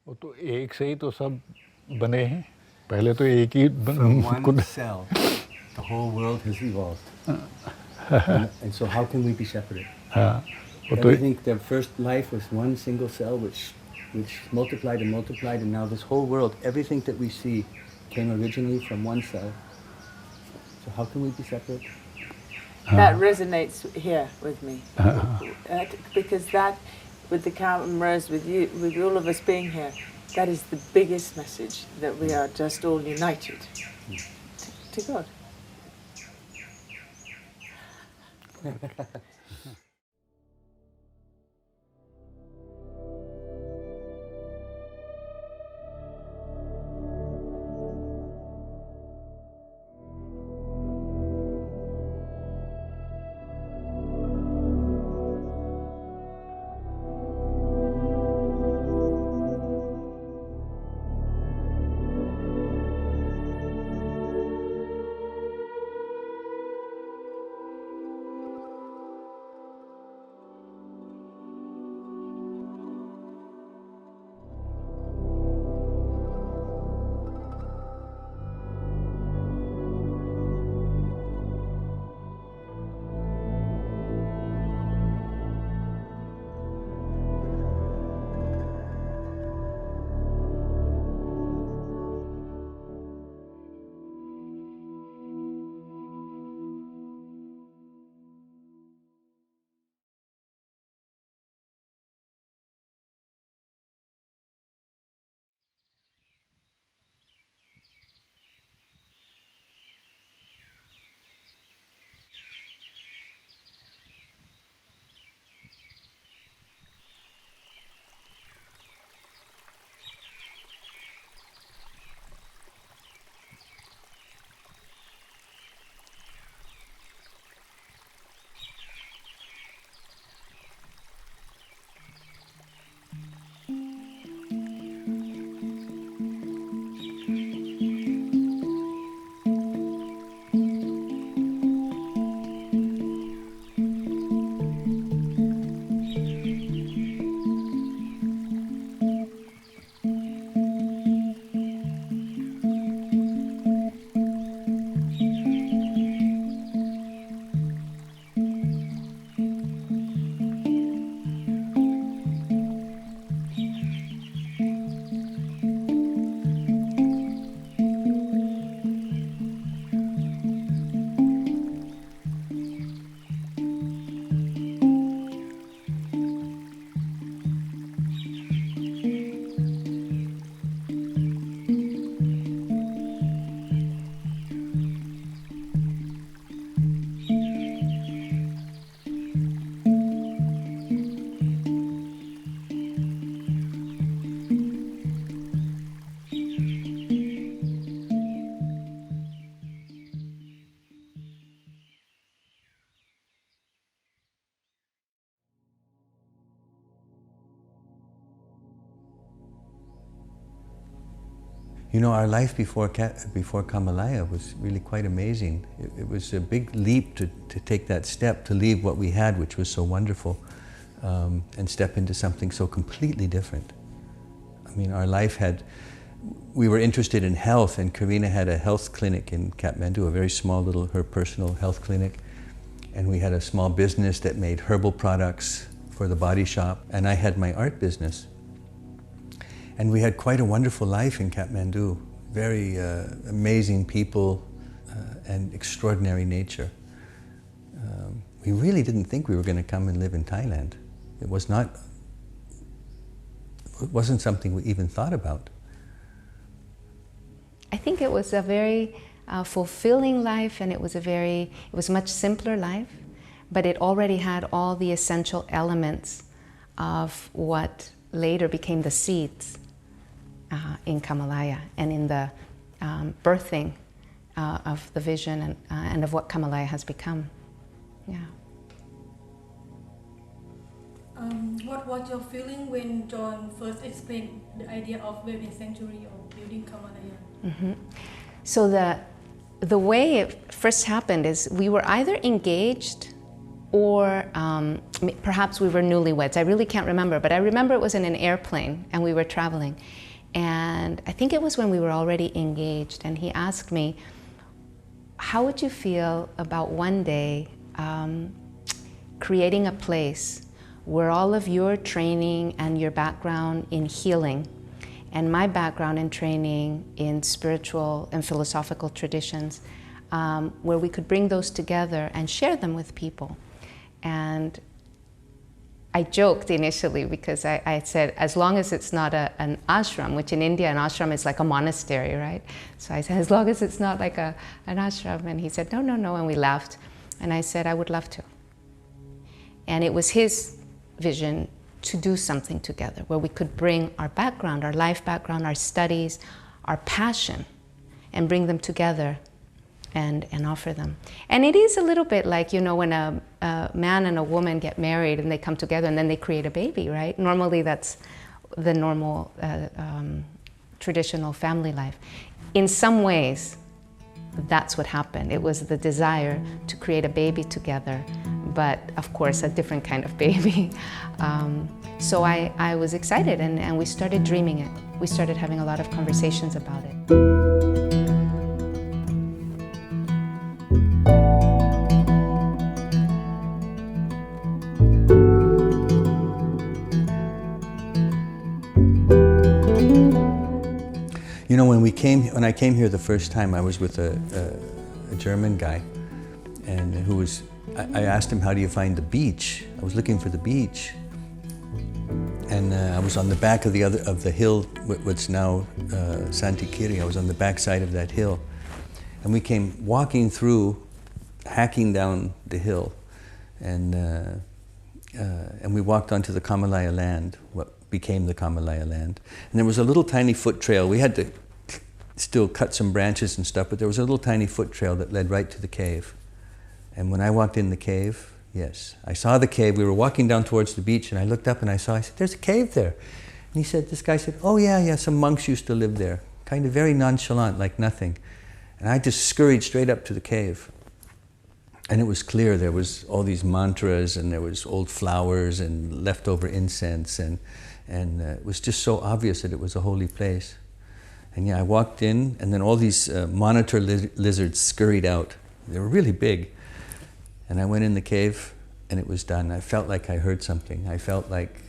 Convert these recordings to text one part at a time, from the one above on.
वो तो एक से ही तो सब बने हैं, पहले तो एक ही From one cell, the whole world has evolved. And so how can we be separate? हाँ, वो तो Everything, the first life was one single cell which multiplied and multiplied, and now this whole world, everything that we see came originally from one cell. So how can we be separate? That resonates here with me. Because that, with the cameras, with you, with all of us being here, that is the biggest message, that we are just all united to God. You know, our life before Kamalaya was really quite amazing. It was a big leap to take that step, to leave what we had, which was so wonderful, and step into something so completely different. I mean, our life had, we were interested in health, and Karina had a health clinic in Kathmandu, a very small little, her personal health clinic. And we had a small business that made herbal products for the body shop, and I had my art business. And we had quite a wonderful life in Kathmandu, very amazing people and extraordinary nature. We really didn't think we were going to come and live in Thailand. It wasn't something we even thought about. I think it was a very fulfilling life, and it was a much simpler life, but it already had all the essential elements of what later became the seeds in Kamalaya and in the birthing of the vision and of what Kamalaya has become. Yeah. What was your feeling when John first explained the idea of building sanctuary or building Kamalaya? Mm-hmm. So the way it first happened is we were either engaged or perhaps we were newlyweds. I really can't remember, but I remember it was in an airplane and we were traveling. And I think it was when we were already engaged, and he asked me, how would you feel about one day creating a place where all of your training and your background in healing and my background and training in spiritual and philosophical traditions, where we could bring those together and share them with people. And I joked initially because I said, as long as it's not an ashram, which in India an ashram is like a monastery, right? So I said, as long as it's not like an ashram. And he said, no, no, no, and we laughed. And I said, I would love to. And it was his vision to do something together where we could bring our background, our life background, our studies, our passion, and bring them together and offer them. And it is a little bit like, you know, when a man and a woman get married and they come together and then they create a baby, right? Normally that's the normal traditional family life. In some ways, that's what happened. It was the desire to create a baby together, but of course a different kind of baby. So I was excited, and we started dreaming it. We started having a lot of conversations about it. You know, when I came here the first time, I was with a German guy, and I asked him, how do you find the beach? I was looking for the beach, and I was on the back of the hill, what's now Santikiri. I was on the back side of that hill, and we came walking through, hacking down the hill, and we walked onto the Kamalaya land, what became the Kamalaya land. And there was a little tiny foot trail. We had to still cut some branches and stuff, but there was a little tiny foot trail that led right to the cave. And when I walked in the cave, yes, I saw the cave. We were walking down towards the beach, and I looked up and I said, there's a cave there. And this guy said, oh yeah, some monks used to live there. Kind of very nonchalant, like nothing. And I just scurried straight up to the cave. And it was clear there was all these mantras, and there was old flowers and leftover incense, and it was just so obvious that it was a holy place. And yeah, I walked in, and then all these monitor lizards scurried out. They were really big. And I went in the cave, and it was done. I felt like I heard something. I felt like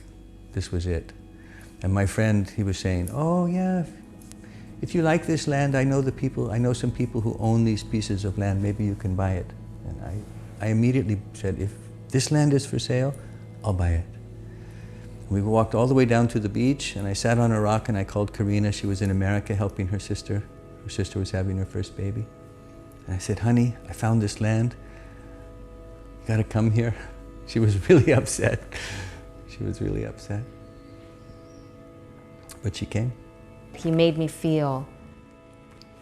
this was it. And my friend, he was saying, oh yeah, if you like this land, I know some people who own these pieces of land, maybe you can buy it. And I immediately said, if this land is for sale, I'll buy it. We walked all the way down to the beach, and I sat on a rock and I called Karina. She was in America helping her sister. Her sister was having her first baby. And I said, honey, I found this land. You gotta come here. She was really upset. She was really upset. But she came. He made me feel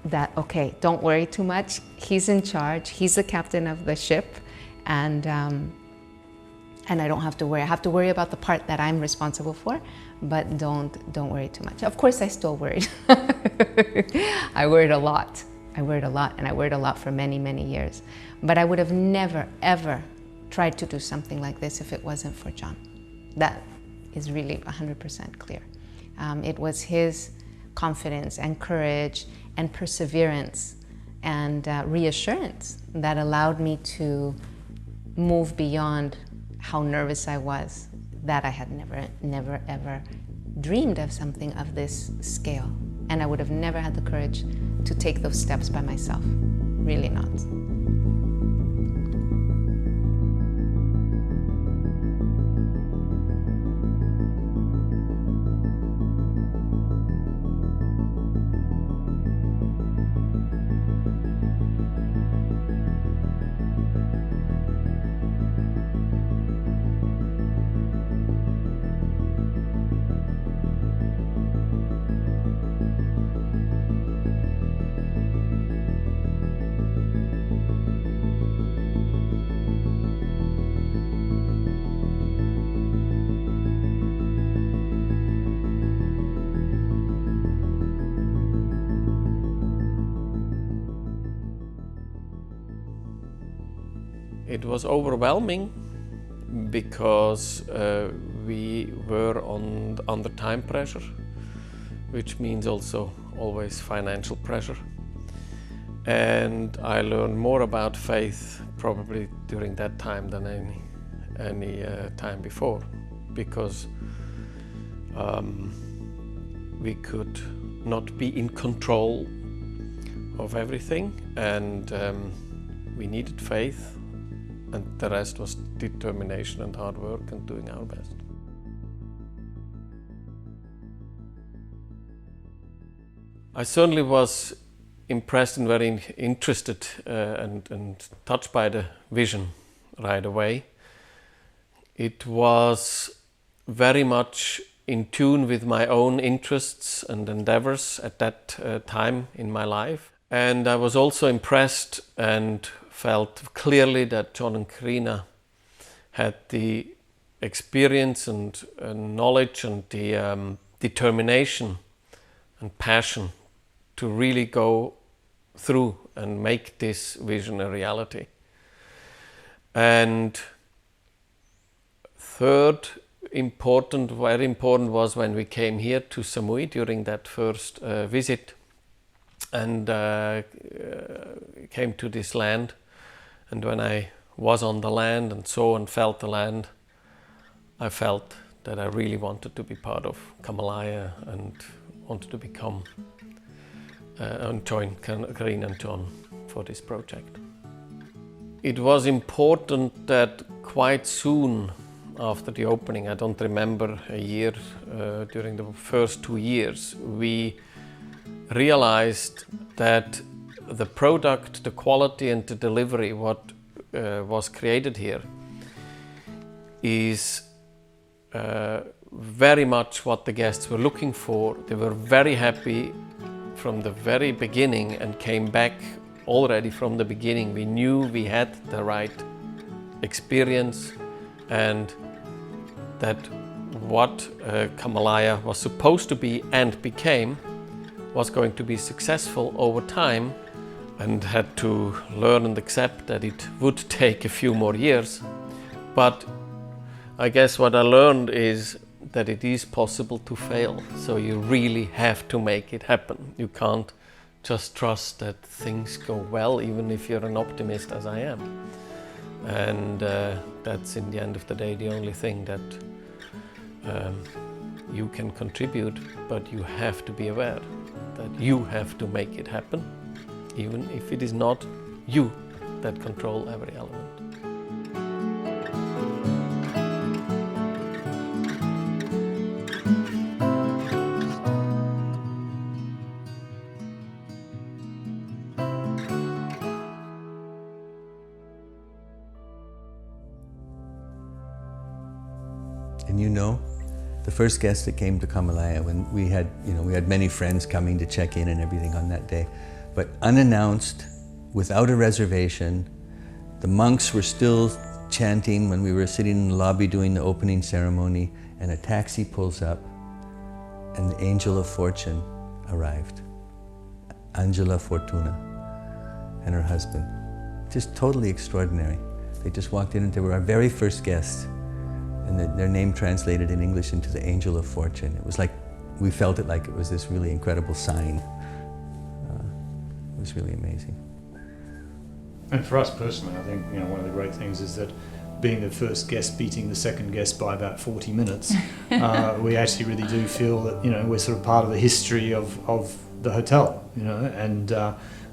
that, okay, don't worry too much. He's in charge. He's the captain of the ship, and I don't have to worry. I have to worry about the part that I'm responsible for, but don't worry too much. Of course, I still worried. I worried a lot. I worried a lot, and I worried a lot for many, many years. But I would have never, ever tried to do something like this if it wasn't for John. That is really 100% clear. It was his confidence and courage and perseverance and reassurance that allowed me to move beyond how nervous I was, that I had never ever dreamed of something of this scale. And I would have never had the courage to take those steps by myself, really not. It was overwhelming because we were under time pressure, which means also always financial pressure. And I learned more about faith probably during that time than any time before, because we could not be in control of everything, and we needed faith, and the rest was determination and hard work and doing our best. I certainly was impressed and very interested and touched by the vision right away. It was very much in tune with my own interests and endeavors at that time in my life. And I was also impressed and felt clearly that John and Karina had the experience and knowledge and the determination and passion to really go through and make this vision a reality. And third, very important was when we came here to Samui during that first visit and came to this land. And when I was on the land and saw and felt the land, I felt that I really wanted to be part of Kamalaya and wanted to become and join Karina and John for this project. It was important that quite soon after the opening, I don't remember a year, during the first 2 years, we realized that the product, the quality and the delivery, what was created here is very much what the guests were looking for. They were very happy from the very beginning and came back already from the beginning. We knew we had the right experience and that what Kamalaya was supposed to be and became was going to be successful over time, and had to learn and accept that it would take a few more years. But I guess what I learned is that it is possible to fail, so you really have to make it happen. You can't just trust that things go well, even if you're an optimist as I am. And that's in the end of the day the only thing that you can contribute, but you have to be aware that you have to make it happen, even if it is not you that control every element. And you know, the first guest that came to Kamalaya, when we had many friends coming to check in and everything on that day, but unannounced, without a reservation, the monks were still chanting when we were sitting in the lobby doing the opening ceremony, and a taxi pulls up, and the angel of fortune arrived, Angela Fortuna, and her husband. Just totally extraordinary. They just walked in and they were our very first guests. And their name translated in English into the Angel of Fortune. It was like, we felt it like it was this really incredible sign. It was really amazing. And for us personally, I think one of the great things is that being the first guest beating the second guest by about 40 minutes, we actually really do feel that we're sort of part of the history of the hotel. And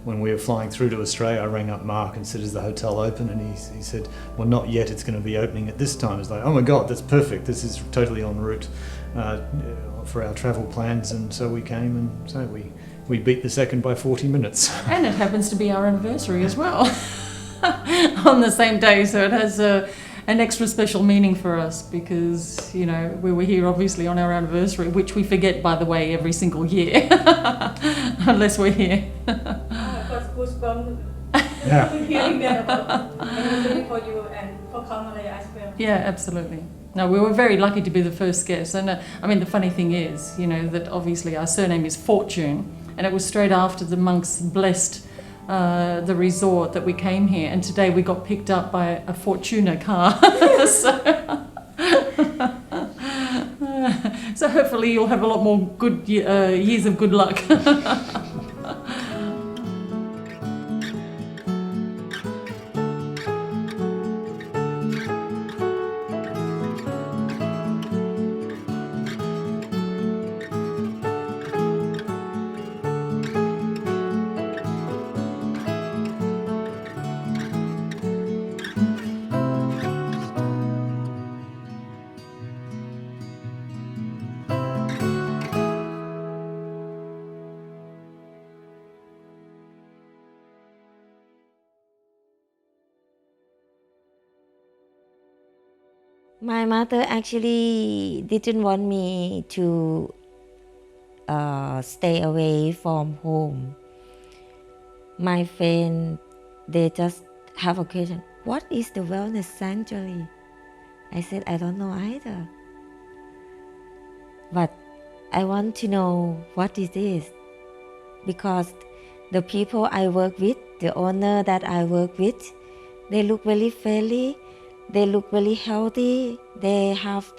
when we were flying through to Australia, I rang up Mark and said, "Is the hotel open?" And he said, "Well, not yet. It's going to be opening at this time." It's like, oh my God, that's perfect. This is totally en route for our travel plans. And so we came, and so we beat the second by 40 minutes. And it happens to be our anniversary as well on the same day, so it has an extra special meaning for us because we were here obviously on our anniversary, which we forget, by the way, every single year unless we're here. Yeah. Hearing that about anniversary for you and for Kamalaya as well. Yeah, absolutely. No, we were very lucky to be the first guests. And the funny thing is, that obviously our surname is Fortune, and it was straight after the monks blessed the resort that we came here, and today we got picked up by a Fortuna car. So hopefully you'll have a lot more good years of good luck. My mother actually didn't want me to stay away from home. My friend, they just have a question, what is the wellness sanctuary? I said, I don't know either. But I want to know what it is, because the people I work with, the owner that I work with, they look very friendly, they look very healthy, they have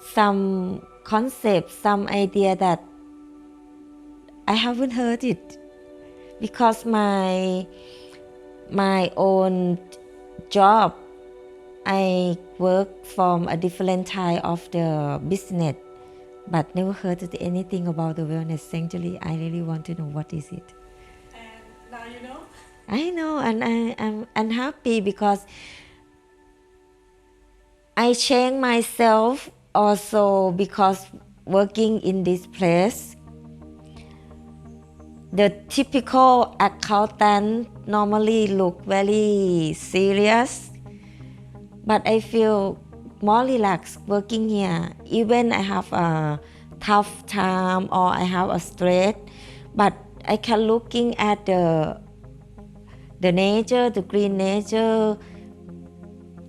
some concept, some idea that I haven't heard it, because my own job, I work from a different type of the business, but never heard anything about the wellness sanctuary. I really want to know what is it. And now you know? I know, and I'm happy because I changed myself also, because working in this place, the typical accountant normally look very serious, but I feel more relaxed working here. Even I have a tough time or I have a stress, but I can looking at the nature, the green nature,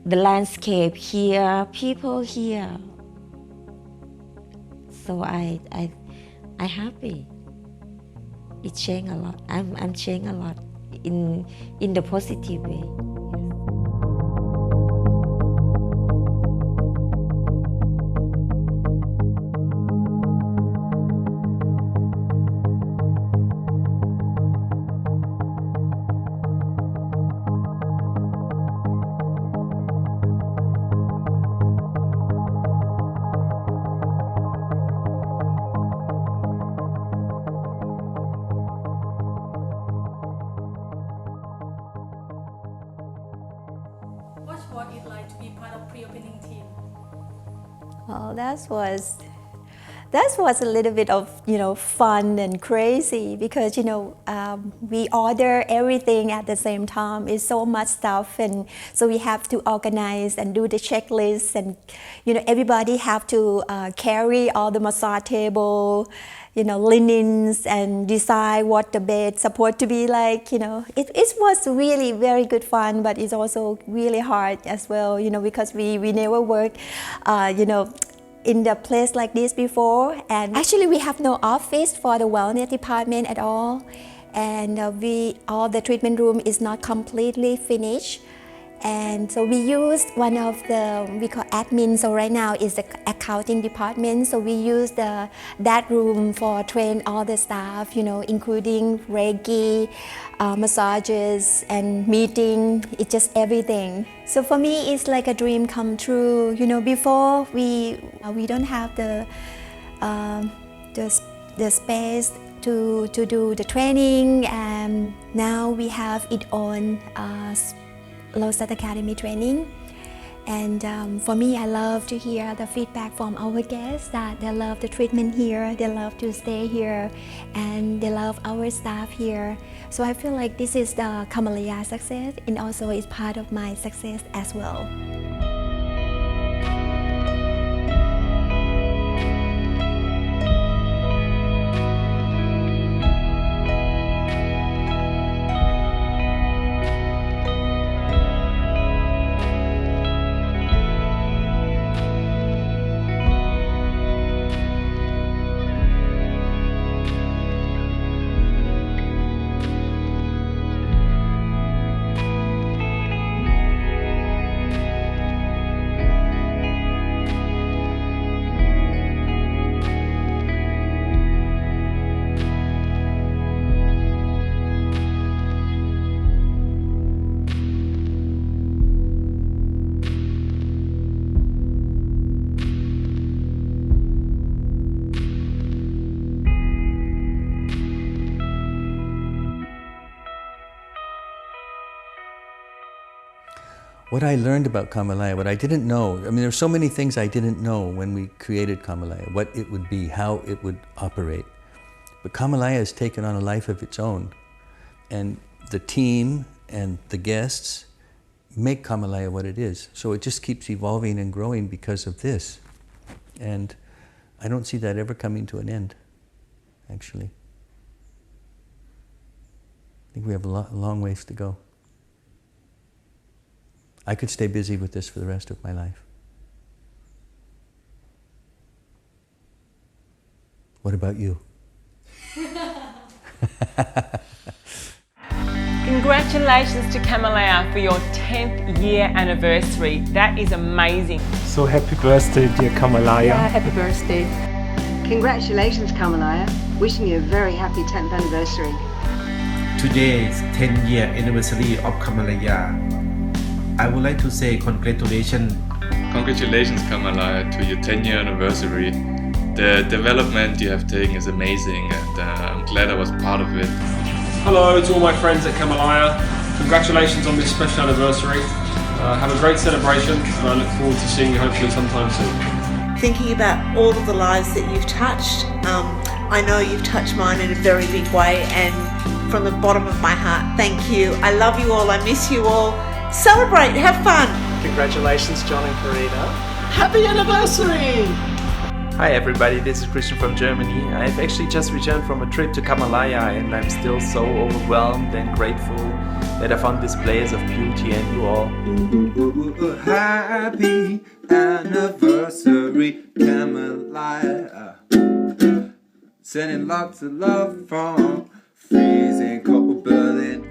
the landscape here, people here. So I happy. It changed a lot. I'm changed a lot in the positive way. What it like to be part of pre-opening team? Oh, that was a little bit of fun and crazy, because we order everything at the same time. It's so much stuff, and so we have to organize and do the checklist, and everybody have to carry all the massage table, linens, and decide what the bed's supposed to be like. It was really very good fun, but it's also really hard as well, because we never work in the place like this before. And actually we have no office for the wellness department at all, and all the treatment room is not completely finished. And so we used one of we call admin, so right now is the accounting department, so we use that room for train all the staff, including Reiki, massages and meeting. It's just everything. So for me it's like a dream come true. Before we don't have the space to do the training, and now we have it on Low Start Academy training. And for me, I love to hear the feedback from our guests that they love the treatment here, they love to stay here, and they love our staff here. So I feel like this is the Kamalaya success, and also is part of my success as well. What I learned about Kamalaya, what I didn't know, I mean, there were so many things I didn't know when we created Kamalaya, what it would be, how it would operate. But Kamalaya has taken on a life of its own. And the team and the guests make Kamalaya what it is. So it just keeps evolving and growing because of this. And I don't see that ever coming to an end, actually. I think we have a long ways to go. I could stay busy with this for the rest of my life. What about you? Congratulations to Kamalaya for your 10th year anniversary. That is amazing. So happy birthday, dear Kamalaya. Yeah, happy birthday. Congratulations, Kamalaya. Wishing you a very happy 10th anniversary. Today's 10-year anniversary of Kamalaya. I would like to say congratulations. Congratulations, Kamalaya, to your 10-year anniversary. The development you have taken is amazing, and I'm glad I was part of it. Hello to all my friends at Kamalaya. Congratulations on this special anniversary. Have a great celebration, and I look forward to seeing you hopefully sometime soon. Thinking about all of the lives that you've touched, I know you've touched mine in a very big way, and from the bottom of my heart, thank you. I love you all, I miss you all. Celebrate, have fun. Congratulations, John and Karina. Happy anniversary! Hi everybody, this is Christian from Germany. I've actually just returned from a trip to Kamalaya and I'm still so overwhelmed and grateful that I found this place of beauty and you all. Happy anniversary, Kamalaya. Sending lots of love from freezing cold Berlin.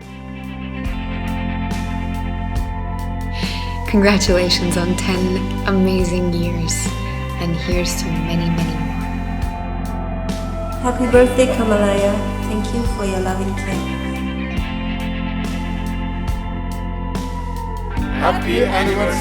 Congratulations on 10 amazing years, and here's to many, many more. Happy birthday, Kamalaya. Thank you for your loving care. Happy anniversary.